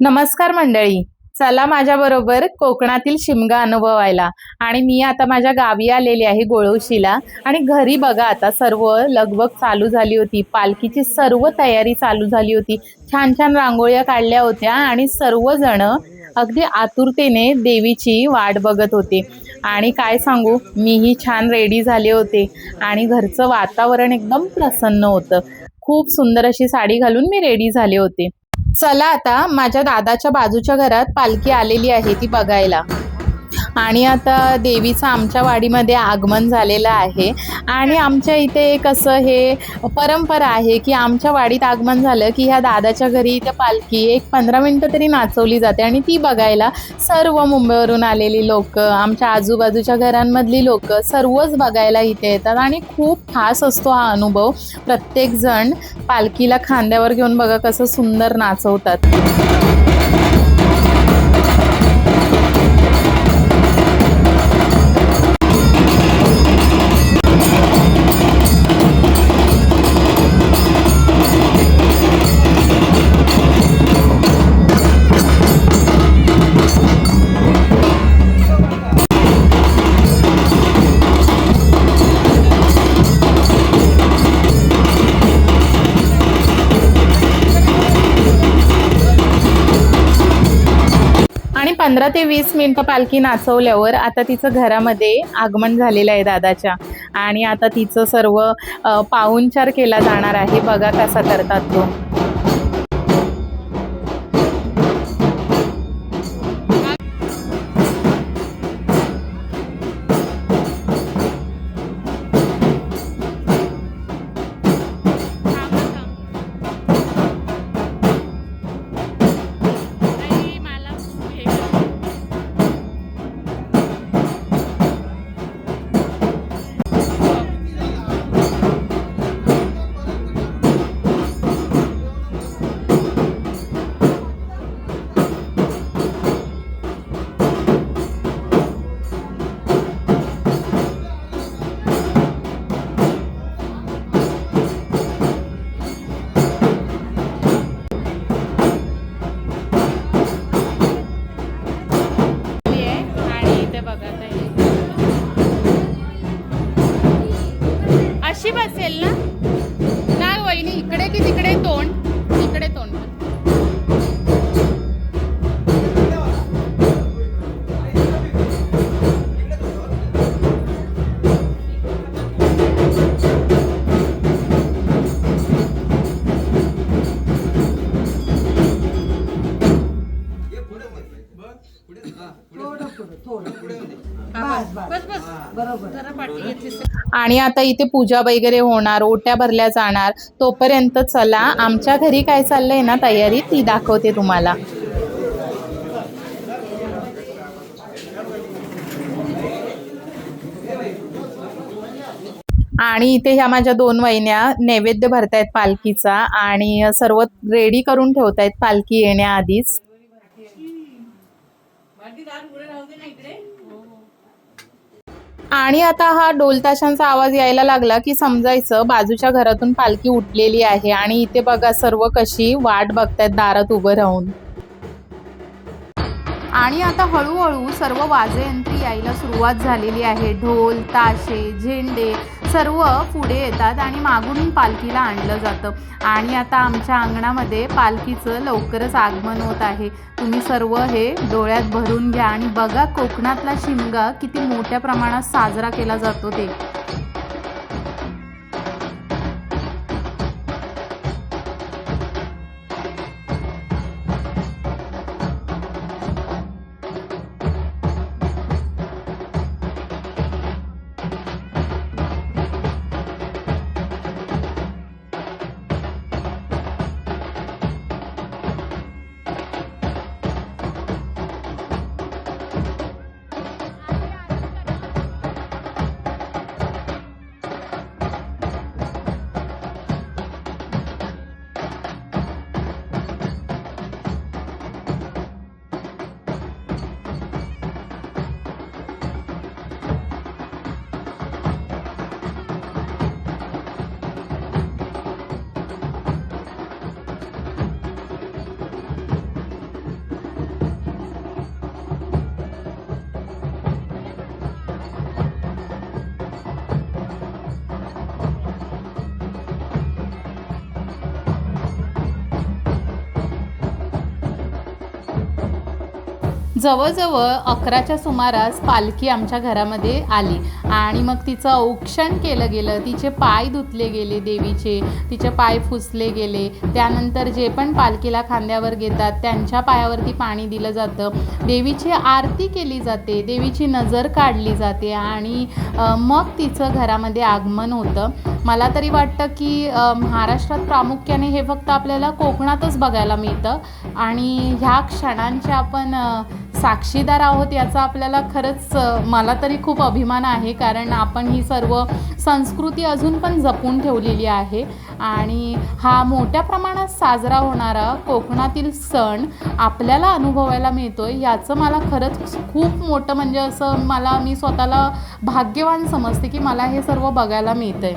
नमस्कार मंडळी. चला माझ्याबरोबर कोकणातील शिमगा अनुभवायला. आणि मी आता माझ्या गावी आलेली आहे गोळवशीला. आणि घरी बघा आता सर्व लगबग चालू झाली होती. पालखीची सर्व तयारी चालू झाली होती. छान छान रांगोळ्या काढल्या होत्या आणि सर्वजण अगदी आतुरतेने देवीची वाट बघत होते. आणि काय सांगू, मीही छान रेडी झाले होते आणि घरचं वातावरण एकदम प्रसन्न होतं. खूप सुंदर अशी साडी घालून मी रेडी झाले होते. चला आता माझ्या दादाच्या बाजूच्या घरात पालखी आलेली आहे ती बघायला. आणि आता देवीचं आमच्या वाडीमध्ये आगमन झालेलं आहे. आणि आमच्या इथे कसं हे परंपरा आहे की आमच्या वाडीत आगमन झालं की ह्या दादाच्या घरी त्या पालखी एक 15 मिनटं तरी नाचवली जाते. आणि ती बघायला सर्व मुंबईवरून आलेली लोक, आमच्या आजूबाजूच्या घरांमधली लोक सर्वच बघायला इथे येतात. आणि खूप खास असतो हा अनुभव. प्रत्येकजण पालखीला खांद्यावर घेऊन बघा कसं सुंदर नाचवतात. आणि 15 ते 20 मिनिटं पालखी नाचवल्यावर आता तिचं घरामध्ये आगमन झालेलं आहे दादाच्या. आणि आता तिचं सर्व पाहुणचार केला जाणार आहे. बघा कसा करतात तो. अशी बसेल ना? नाही वहिनी, इकडे की तिकडे तोंड? इकडे तोंड. आणि आता इथे पूजा वगैरे होणार, ओट्या भरल्या जाणार. तोपर्यंत चला आमच्या घरी काय चाललंय ना तयारी ती दाखवते तुम्हाला. आणि इथे ह्या माझ्या 2 वहिन्या नैवेद्य भरतायत पालखीचा आणि सर्व रेडी करून ठेवतायत पालखी येण्याआधीच. आणि आता हा ढोल ताशांचा आवाज यायला लागला की समजायचं बाजूच्या घरातून पालखी उठलेली आहे. आणि इथे बघा सर्व कशी वाट बघतायत दारात उभं राहून. आणि आता हळूहळू सर्व वाजयंत्री यायला सुरुवात झालेली आहे. ढोल ताशे झेंडे सर्व पुढे येतात आणि मागून पालखीला आणलं जातं. आणि आता आमच्या अंगणामध्ये पालखीचं लवकरच आगमन होत आहे. तुम्ही सर्व हे डोळ्यात भरून घ्या आणि बघा कोकणातला शिमगा किती मोठ्या प्रमाणात साजरा केला जातो ते. जवळजवळ 11च्या सुमारास पालखी आमच्या घरामध्ये आली आणि मग तिचं औक्षण केलं गेलं. तिचे पाय धुतले गेले देवीचे, तिचे पाय पुसले गेले. त्यानंतर जे पण पालखीला खांद्यावर घेतात त्यांच्या पायावरती पाणी दिलं जातं. देवीची आरती केली जाते, देवीची नजर काढली जाते आणि मग तिचं घरामध्ये आगमन होतं. मला तरी वाटतं की महाराष्ट्रात प्रामुख्याने हे फक्त आपल्याला कोकणातच बघायला मिळतं आणि ह्या क्षणांचे आपण साक्षीदार आहोत याचा आपल्याला खरंच मला तरी खूप अभिमान आहे, कारण आपण ही सर्व संस्कृती अजून पण जपून ठेवलेली आहे. आणि हा मोठ्या प्रमाणात साजरा होणारा कोकणातील सण आपल्याला अनुभवायला मिळतो याचं मला खरंच खूप मोठं म्हणजे असं मी स्वतःला भाग्यवान समजते की मला हे सर्व बघायला मिळतंय.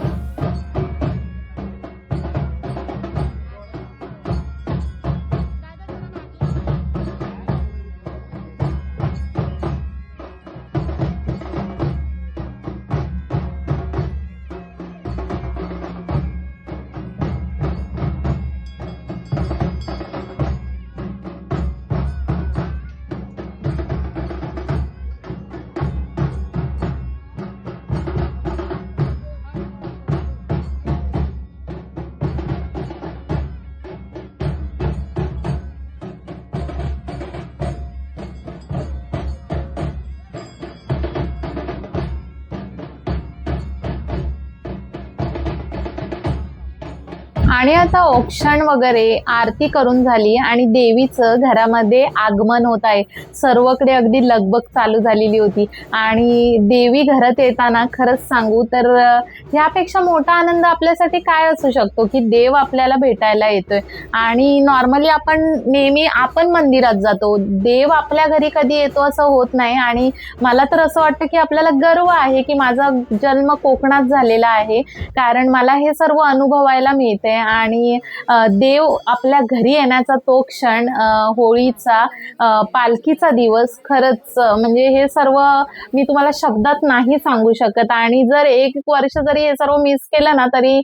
आणि आता औक्षण वगैरे आरती करून झाली आणि देवीचं घरामध्ये आगमन होत आहे. सर्वकडे अगदी लगबग चालू झालेली होती आणि देवी घरात येताना खरंच सांगू तर ह्यापेक्षा मोठा आनंद आपल्यासाठी काय असू शकतो की देव आपल्याला भेटायला येतोय. आणि नॉर्मली आपण मंदिरात जातो, देव आपल्या घरी कधी येतो असं होत नाही. आणि मला तर असं वाटतं की आपल्याला गर्व आहे की माझा जन्म कोकणात झालेला आहे, कारण मला हे सर्व अनुभवायला मिळते. आणि देव आपल्या घरी येण्याचा तो क्षण, होळीचा, पालखीचा दिवस, खरंच म्हणजे हे सर्व मी तुम्हाला शब्दात नाही सांगू शकत. आणि जर 1 वर्ष जरी हे सर्व मिस केलं ना तरी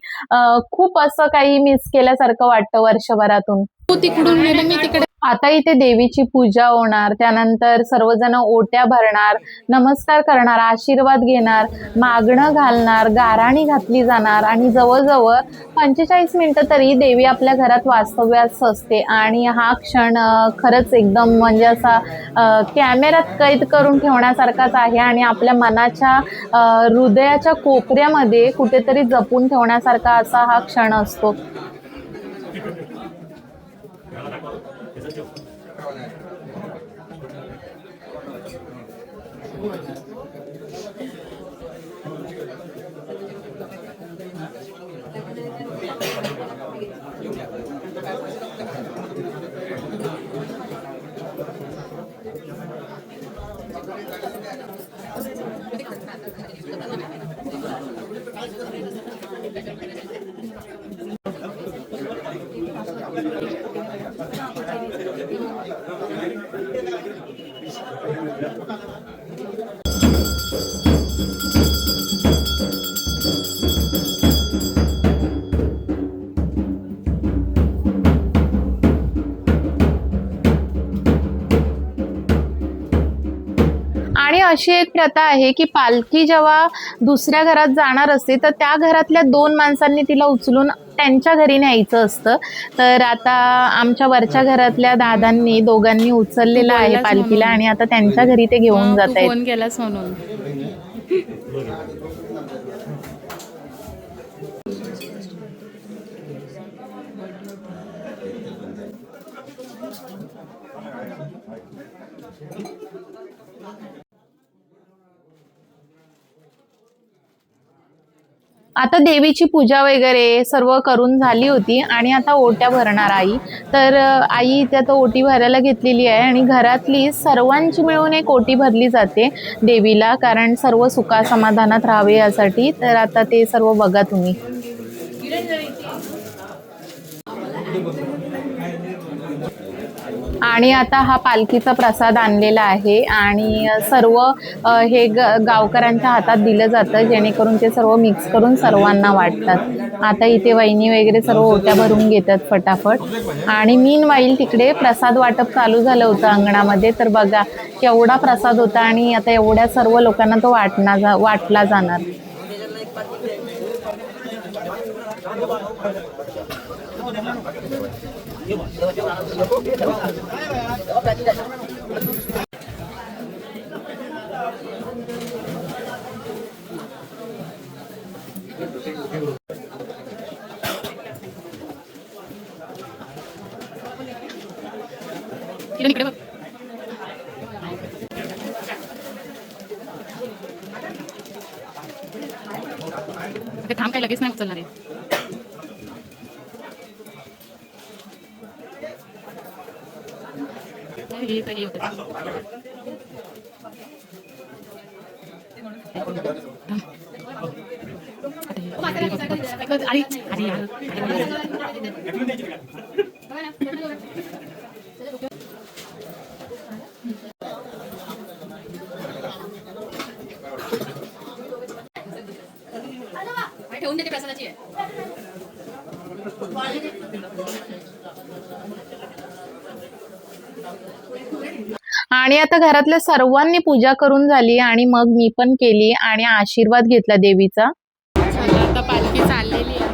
खूप असं काही मिस केल्यासारखं वाटतं वर्षभरातून. तू तिकडून गेले, मी तिकडे. आता इथे देवीची पूजा होणार, त्यानंतर सर्वजण ओट्या भरणार, नमस्कार करणार, आशीर्वाद घेणार, मागणं घालणार, गाराणी घातली जाणार आणि जवळजवळ 45 मिनिटं तरी देवी आपल्या घरात वास्तव्यास असते. आणि हा क्षण खरंच एकदम म्हणजे असा कॅमेऱ्यात कैद करून ठेवण्यासारखाच आहे आणि आपल्या मनाच्या हृदयाच्या कोपऱ्यामध्ये कुठेतरी जपून ठेवण्यासारखा असा हा क्षण असतो. आणि अशी एक प्रथा आहे की पालखी जेव्हा दुसऱ्या घरात जाणार असते तर त्या घरातल्या 2 माणसांनी तिला उचलून त्यांच्या घरी न्यायचं असतं. तर आता आमच्या वरच्या घरातल्या दादांनी दोघांनी उचललेलं आहे पालखीला आणि आता त्यांच्या घरी ते घेऊन जात आहेत. फोन केलास म्हणून. आता देवीची पूजा वगैरे सर्व करून झाली होती आणि आता ओट्या भरणार आई. तर आई इथे आता ओटी भरायला घेतलेली आहे आणि घरातली सर्वांची मिळून एक ओटी भरली जाते देवीला, कारण सर्व सुखा समाधानात राहावे यासाठी. तर आता ते सर्व बघा तुम्ही. आणि आता हा पालखीचा प्रसाद आणलेला आहे आणि सर्व हे गावकऱ्यांच्या हातात दिलं जातं, जेणेकरून ते सर्व मिक्स करून सर्वांना वाटतात. आता इथे वहिनी वगैरे सर्व ओट्या भरून घेतात फटाफट. आणि मीनवाईल तिकडे प्रसाद वाटप चालू झालं होतं अंगणामध्ये. तर बघा केवढा प्रसाद होता आणि आता एवढ्या सर्व लोकांना तो वाटला जाणार. थांब काय लगेच नाही उचलणार आहे. ठेवून देते प्रसादाची आहे. आणि आता घरातल्या सर्वांनी पूजा करून झाली आणि मग मी पण केली आणि आशीर्वाद घेतला देवीचा. आता पालखी चाललेली आहे.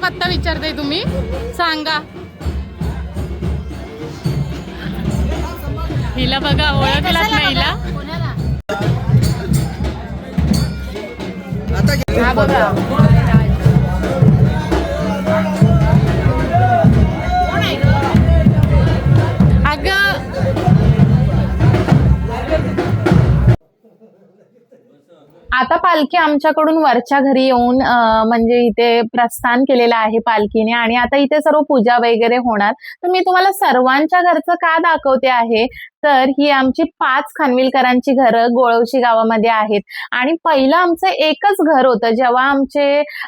पत्ता विचारताय तुम्ही, सांगा. हिला बघा, ओळखलाच नाही हिला. हा बघा आता पालखी आमच्याकडून वरच्या घरी येऊन म्हणजे इथे प्रस्थान केलेलं आहे पालखीने आणि आता इथे सर्व पूजा वगैरे होणार. तर मी तुम्हाला सर्वांच्या घरचं का दाखवते आहे, तर ही आमची 5 खानविलकरांची घरं गोळवशी गावामध्ये आहेत. आणि पहिलं आमचं एकच घर होतं जेव्हा आमचे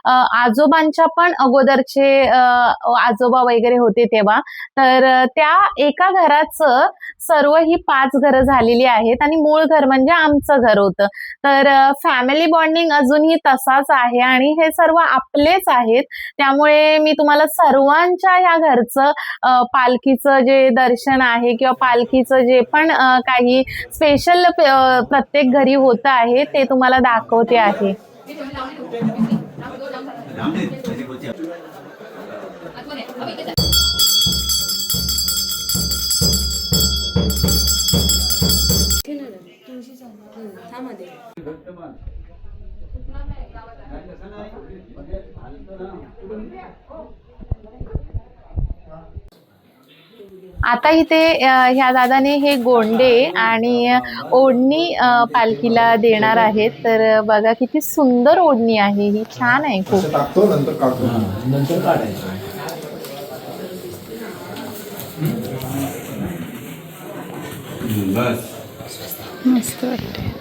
आजोबांच्या पण अगोदरचे आजोबा वगैरे होते तेव्हा. तर त्या एका घराचं सर्व ही 5 घरं झालेली आहेत आणि मूळ घर म्हणजे आमचं घर होतं. तर फॅमिली बॉन्डिंग अजूनही तसाच आहे आणि हे सर्व आपलेच आहेत. त्यामुळे मी तुम्हाला सर्वांच्या या घरचं पालखीचं जे दर्शन आहे किंवा पालखीचं जे पण काही स्पेशल प्रत्येक घरी होत आहे ते तुम्हाला दाखवते आहे. आता इथे ह्या दादाने हे गोंडे आणि ओढणी पालखीला देणार आहेत. तर बघा किती सुंदर ओढणी आहे ही, छान आहे खूप. टाकतो नंतर काढतो, नंतर काढायचं. बस मस्त वाटते.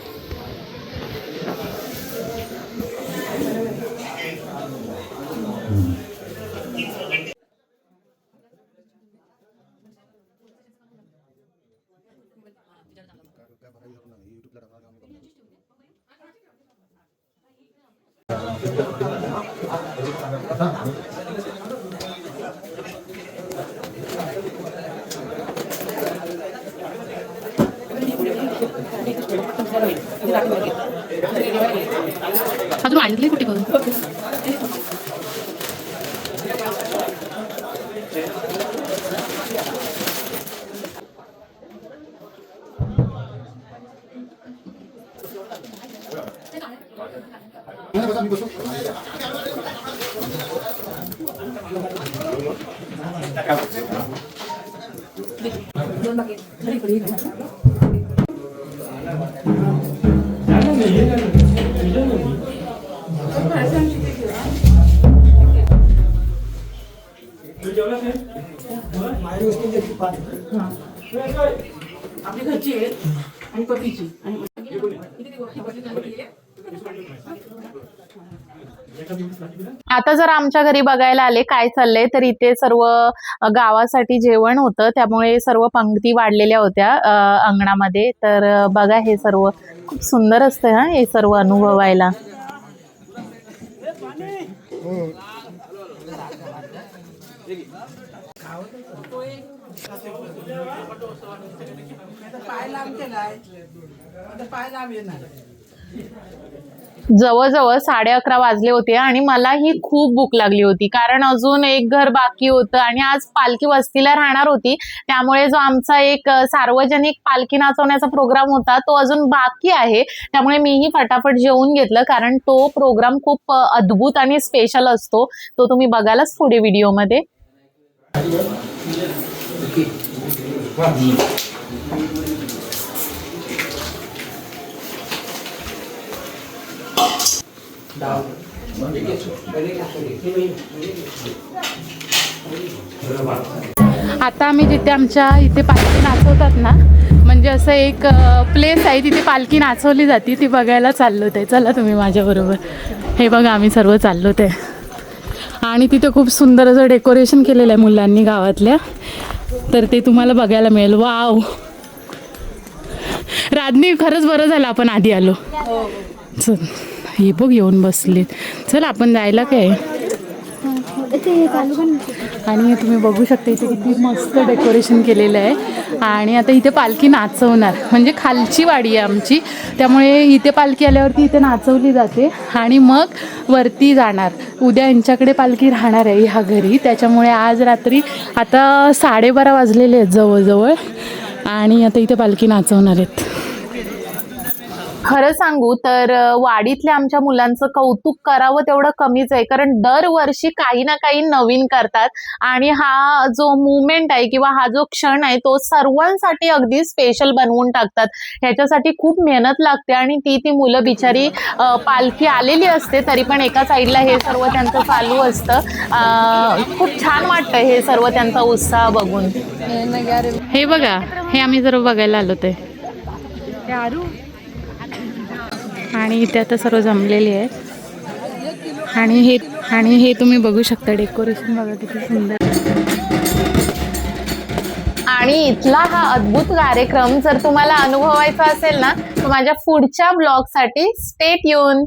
अजून आणली कुठे बघ. आपली घरची आहे आणि पतीची आता जर आमच्या घरी बघायला आले काय चाललंय तर इथे सर्व गावासाठी जेवण होतं, त्यामुळे सर्व पंक्ती वाढलेल्या होत्या अंगणामध्ये. तर बघा हे सर्व खूप सुंदर असतं हा, हे सर्व अनुभवायला. पाय लांब केलाय पाय लांब येणार. जवळजवळ 11:30 वाजले होते आणि मलाही खूप भूक लागली होती, कारण अजून एक घर बाकी होतं आणि आज पालखी वस्तीला राहणार होती. त्यामुळे जो आमचा एक सार्वजनिक पालखी नाचवण्याचा प्रोग्राम होता तो अजून बाकी आहे. त्यामुळे मीही फटाफट जेवून घेतलं, कारण तो प्रोग्राम खूप अद्भुत आणि स्पेशल असतो. तो तुम्ही बघालच पुढे व्हिडिओमध्ये. आता आम्ही जिथे आमच्या इथे पालखी नाचवतात ना, म्हणजे असं एक प्लेस आहे तिथे पालखी नाचवली जाते, ती बघायला चाललो ते. चला तुम्ही माझ्याबरोबर. हे बघा आम्ही सर्व चाललो ते. आणि तिथे खूप सुंदर असं डेकोरेशन केलेलं आहे मुलांनी गावातल्या, तर ते तुम्हाला बघायला मिळेल. वाव राधनी, खरंच बरं झालं आपण आधी आलो. चल हे बघ येऊन बसले. चल आपण जायला काय. आणि तुम्ही बघू शकता इथे किती मस्त डेकोरेशन केलेलं आहे. आणि आता इथे पालखी नाचवणार, म्हणजे खालची वाडी आहे आमची, त्यामुळे इथे पालखी आल्यावरती इथे नाचवली जाते आणि मग वरती जाणार. उद्या यांच्याकडे पालखी राहणार आहे ह्या घरी, त्याच्यामुळे आज रात्री आता 12:30 वाजलेले आहेत जवळजवळ, आणि आता इथे पालखी नाचवणार आहेत. खरं सांगू तर वाडीतल्या आमच्या मुलांचं कौतुक करावं तेवढं कमीच आहे, कारण दरवर्षी काही ना काही नवीन करतात. आणि हा जो मुवमेंट आहे किंवा हा जो क्षण आहे तो सर्वांसाठी अगदी स्पेशल बनवून टाकतात. ह्याच्यासाठी खूप मेहनत लागते आणि ती मुलं बिचारी पालखी आलेली असते तरी पण एका साईडला हे सर्व त्यांचं चालू असतं. खूप छान वाटतं हे सर्व त्यांचा उत्साह बघून. हे बघा, हे आम्ही जर बघायला आलो ते, आणि इथे आता सर्व जमलेले आहेत. आणि हे तुम्ही बघू शकता डेकोरेशन, बघा किती सुंदर. आणि इथला हा अद्भुत कार्यक्रम जर तुम्हाला अनुभवायचा असेल ना, तर माझ्या पुढच्या ब्लॉगसाठी स्टे ट्यून.